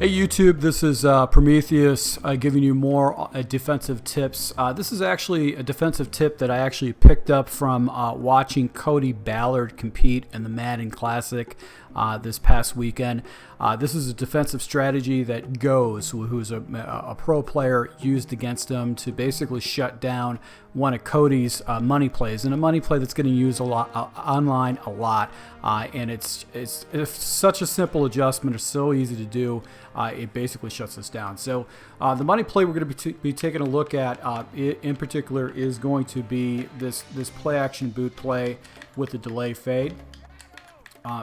Hey YouTube, this is Prometheus giving you more defensive tips. This is actually a defensive tip that I actually picked up from watching Cody Ballard compete in the Madden Classic this past weekend. This is a defensive strategy that Goes, who's a pro player, used against him to basically shut down one of Cody's money plays, and a money play that's getting used a lot online a lot. And it's such a simple adjustment. It's so easy to do. It basically shuts us down. So the money play we're going to be taking a look at in particular is going to be this play action boot play with the delay fade.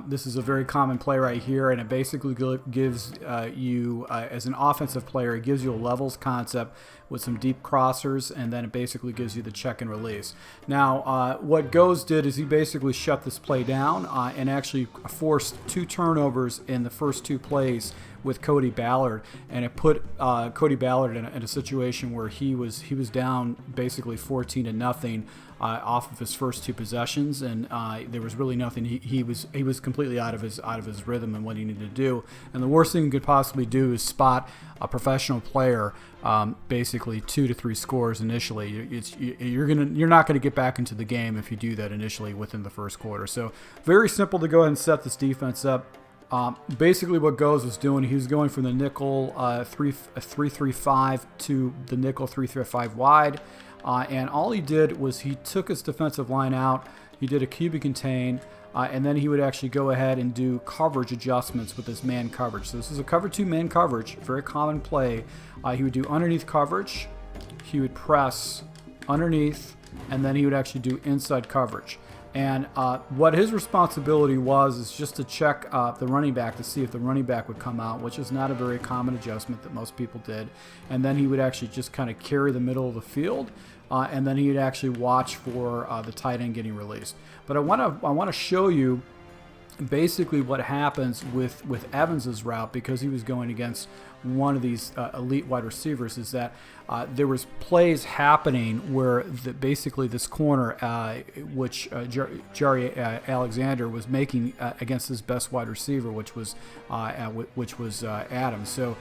This is a very common play right here, and it basically gives you, as an offensive player, it gives you a levels concept with some deep crossers, and then it basically gives you the check and release. Now, what Goes did is he basically shut this play down and actually forced 2 turnovers in the first 2 plays with Cody Ballard, and it put Cody Ballard in a situation where he was down basically 14-0 off of his first 2 possessions, and there was really nothing. He was completely out of his rhythm and what he needed to do. And the worst thing you could possibly do is spot a professional player basically 2 to 3 scores initially. You're not gonna get back into the game if you do that initially within the first quarter. So very simple to go ahead and set this defense up. Basically what Goes was doing, he was going from the nickel 3-3-5 to the nickel 3-3-5 wide, and all he did was he took his defensive line out, he did a QB contain, and then he would actually go ahead and do coverage adjustments with his man coverage. So this is a cover 2 man coverage, very common play. He would do underneath coverage, he would press underneath, and then he would actually do inside coverage. And what his responsibility was is just to check the running back to see if the running back would come out, which is not a very common adjustment that most people did. And then he would actually just kind of carry the middle of the field, and then he would actually watch for the tight end getting released. But I want to show you basically what happens with Evans's route, because he was going against one of these elite wide receivers, is that there was plays happening where basically this corner, which Jerry Alexander was making against his best wide receiver, which was Adams. So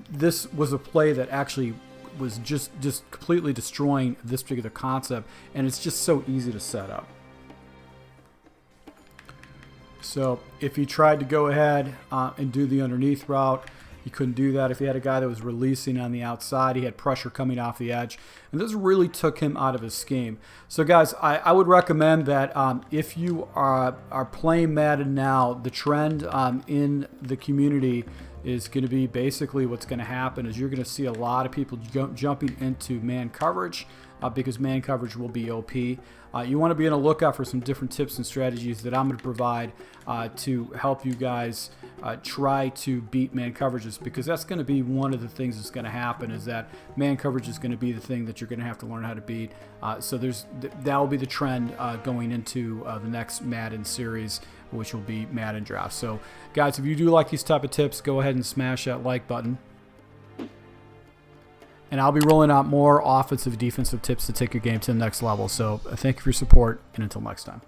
this was a play that actually was just completely destroying this particular concept, and it's just so easy to set up. So if you tried to go ahead and do the underneath route, you couldn't do that. If you had a guy that was releasing on the outside, he had pressure coming off the edge, and this really took him out of his scheme. So guys, I would recommend that if you are playing Madden now, the trend in the community is going to be basically what's going to happen is you're going to see a lot of people jumping into man coverage because man coverage will be OP. You want to be on the lookout for some different tips and strategies that I'm going to provide to help you guys try to beat man coverages, because that's going to be one of the things that's going to happen, is that man coverage is going to be the thing that you're going to have to learn how to beat. So that will be the trend going into the next Madden series, which will be Madden Draft. So guys, if you do like these type of tips, go ahead and smash that like button. And I'll be rolling out more offensive, defensive tips to take your game to the next level. So thank you for your support, and until next time.